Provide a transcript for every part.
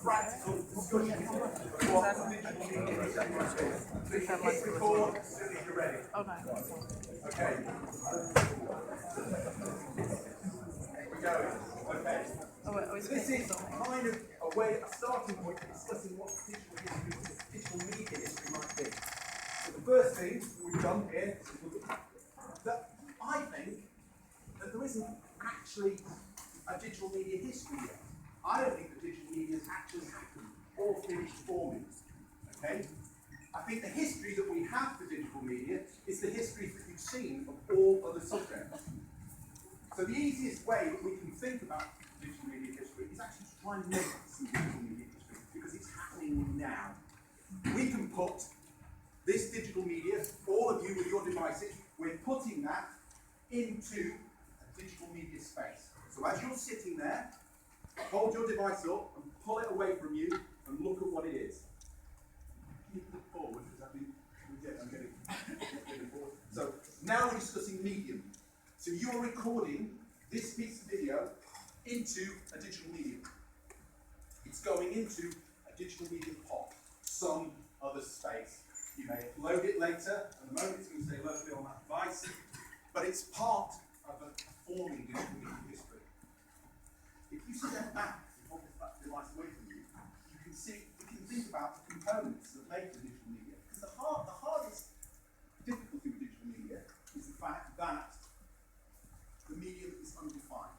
practical discussion of what digital media is. So you can hit record as soon as you're ready. Okay. We're going. Okay. This is kind of a way, a starting point for discussing what digital media history might be. So the first thing we've done here is that I think that there isn't actually a digital media history yet. I don't think that digital media has actually happened or finished forming. Okay? I think the history that we have for digital media is the history that you've seen of all other subjects. So the easiest way that we can think about digital media history is actually to try and make some digital media history, because it's happening now. We can put this digital media, all of you with your devices, we're putting that into a digital media space. So as you're sitting there, hold your device up and pull it away from you and look at what it is. Keep it forward, because I'm getting forward. So now we're discussing medium. So you're recording this piece of video into a digital medium. It's going into a digital medium pod, some other space. You may upload it later. At the moment it's going to say locally on that device, but it's part of a forming digital media history. If you step back and hold this device away from you, you can think about the components that make the digital media. Because the hardest difficulty with digital media is the fact that the medium is undefined.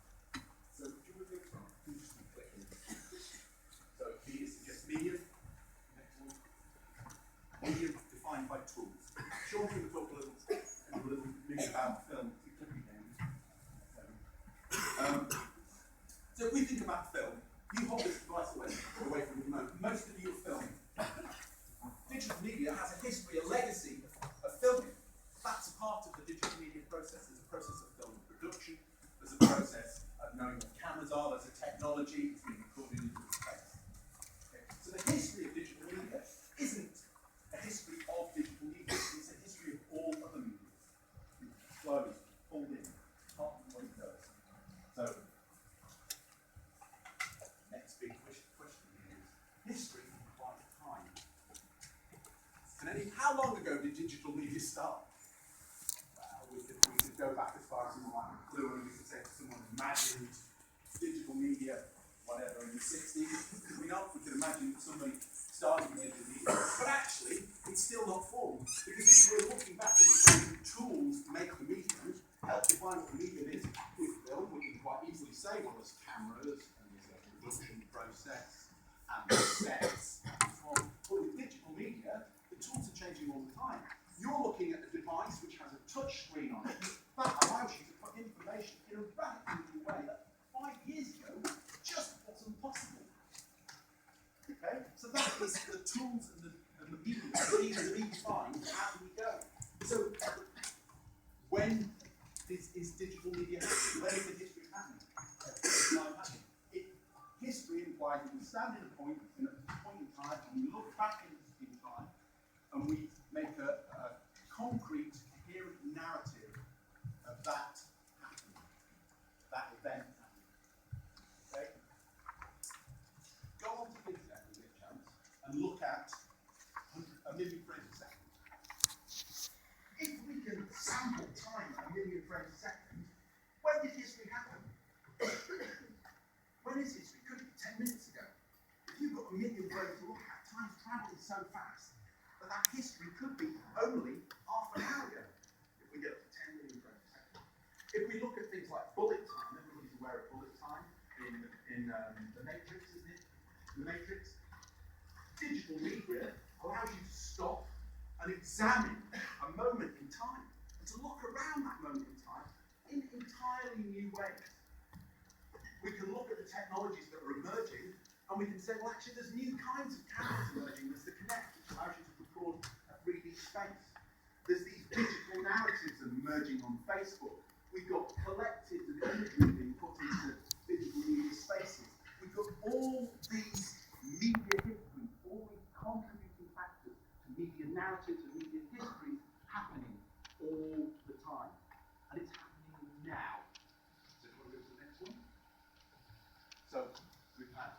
So do you want to just be clicking? So B is just medium. Next one. Medium defined by tools. Sean can talk a little bit about film. So if we think about film, you hold this device away from the remote. Most of you are filming. Digital media has a history, a legacy of filming. That's a part of the digital media process. There's a process of film production. There's a process of knowing what cameras are. There's a technology. It's being recorded into space. Okay. So the history of digital media isn't a history of digital media. It's a history of all other media. It flows, pulled in, part of what it does. So next big question is history implies time. How long ago did digital media start? We could go back as far as someone like McLuhan, and we could say someone imagined digital media, whatever, in the 60s. We can imagine somebody starting digital media, but actually, it's still not formed. Because if we're looking back and we're saying tools make the medium, help define what the medium is, with film, we can quite easily say, well, there's cameras, and there's a production process, and there's sets, and so on. But with digital media, the tools are changing all the time. You're looking at a device which has a touch screen on it that allows you to put information in a radically new way that 5 years ago just wasn't possible. Okay? So that is the tools and the medium that need to be defined as we go. So when is digital media happening? When is the history happening? History implies that we stand in a point in time and we look back in time and we make a concrete, coherent narrative of that happening, that event happening. Okay? Go on to the internet when you get a chance and look at a million frames a second. If we can sample time at a million frames a second, when did history happen? When is history? Could it be 10 minutes ago? If you've got a million frames to look at, time's travelling so fast that history could be only half an hour ago if we get up to 10 million frames a second. If we look at things like bullet time, everybody's aware of bullet time in the Matrix, isn't it? The Matrix. Digital media allows you to stop and examine a moment in time and to look around that moment in time in entirely new ways. We can look at the technologies that are emerging and we can say, well, actually, there's new kinds of cameras emerging. There's the Kinect, which allows you to record a 3D space. There's these digital narratives emerging on Facebook. We've got collectives of imagery being put into digital media spaces. We've got all these media histories, all these contributing factors to media narratives and media histories happening all the time. And it's happening now. So do you want to go to the next one? So we've had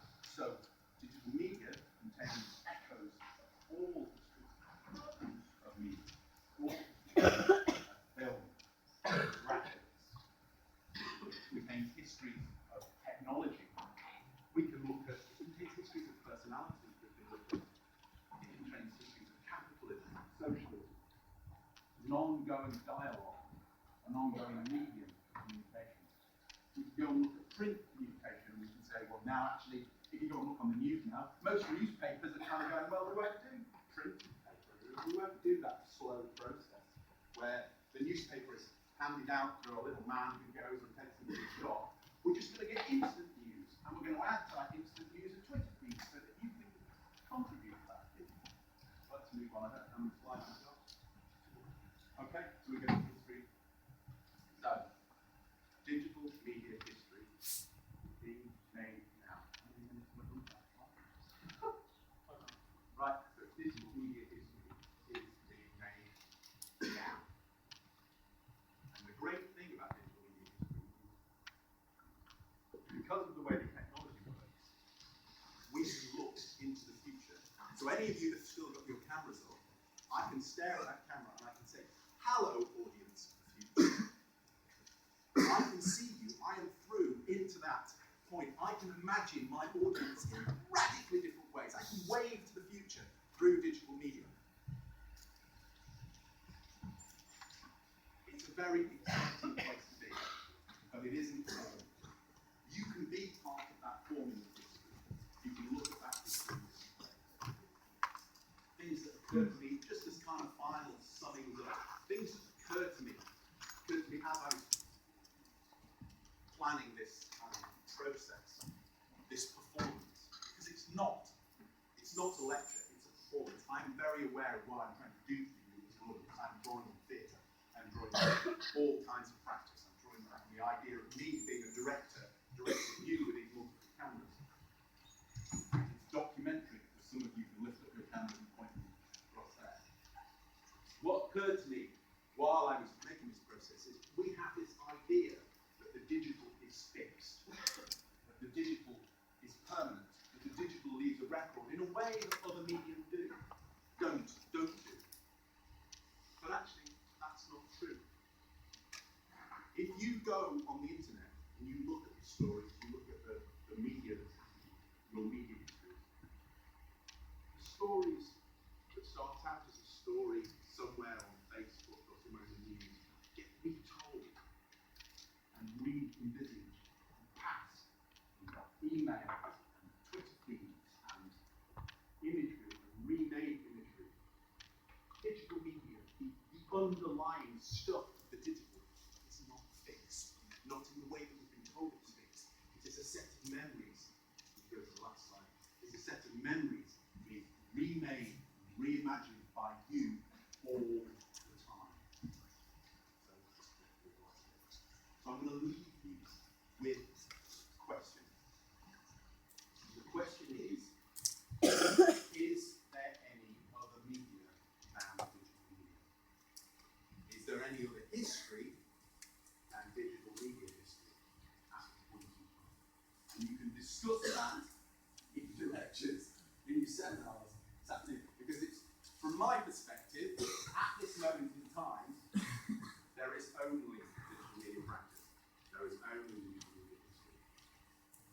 an ongoing dialogue, an ongoing medium of communication. We can go and look at print communication, and we can say, well, now actually, if you go and look on the news now, most newspapers are kind of going, well, we won't do print paper. We won't do that slow process where the newspaper is handed out through a little man who goes and takes it to the shop. We're just going to get instant news, and we're going to add to that instant news a Twitter feed so that you can contribute to that. Let's move on. I don't know how many slides I've got. Okay, so we go to history. So, digital media history being made now. Right, so digital media history is being made now. And the great thing about digital media history is because of the way the technology works, we can look into the future. So any of you that still got your cameras on, I can stare at that camera and I can say, hello, audience of the future. I can see you. I am through into that point. I can imagine my audience in radically different ways. I can wave to the future through digital media. It's a very exciting place to be, but it isn't all. You can be part of that forming of history. You can look at that history in different ways. Things that occur to me, just as kind of final summing up, things that occur to me as I was planning this process, this performance, because it's not a lecture, it's a performance. I'm very aware of what I'm trying to do for you as an audience. I'm drawing on theatre, I'm drawing on all kinds of practice, I'm drawing on the idea of me being a director, directing you with these multiple cameras. It's documentary, because some of you can lift up your cameras and point them across there. What occurred to me while I was making this process is we have this idea that the digital is fixed, that the digital is permanent, that the digital leaves a record in a way that other media don't do. But actually, that's not true. If you go on the internet and you look at the stories, you look at the media that's happening, your media history, the stories that start out as a story somewhere on Facebook or somewhere in the news get retold and re-envisaged and passed. You've got emails and Twitter feeds and imagery and remade imagery. Digital media, the underlying stuff of the digital is not fixed, not in the way that we've been told it's fixed. It is a set of memories. Go to the last slide. It's a set of memories being remade, reimagined by you all the time. So I'm going to leave you with a question. The question is there any other media than digital media? Is there any other history than digital media history at a point in time? And you can discuss that in your lectures, in your seminars, because it's, from my perspective, at this moment in time, there is only digital media practice. There is only digital media history.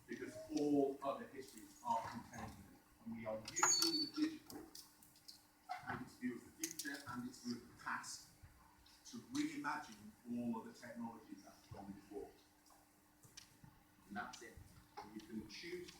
Because all other histories are contained in it. And we are using the digital and its view of the future and its view of the past to reimagine all of the technologies that have gone before. And that's it. And you can choose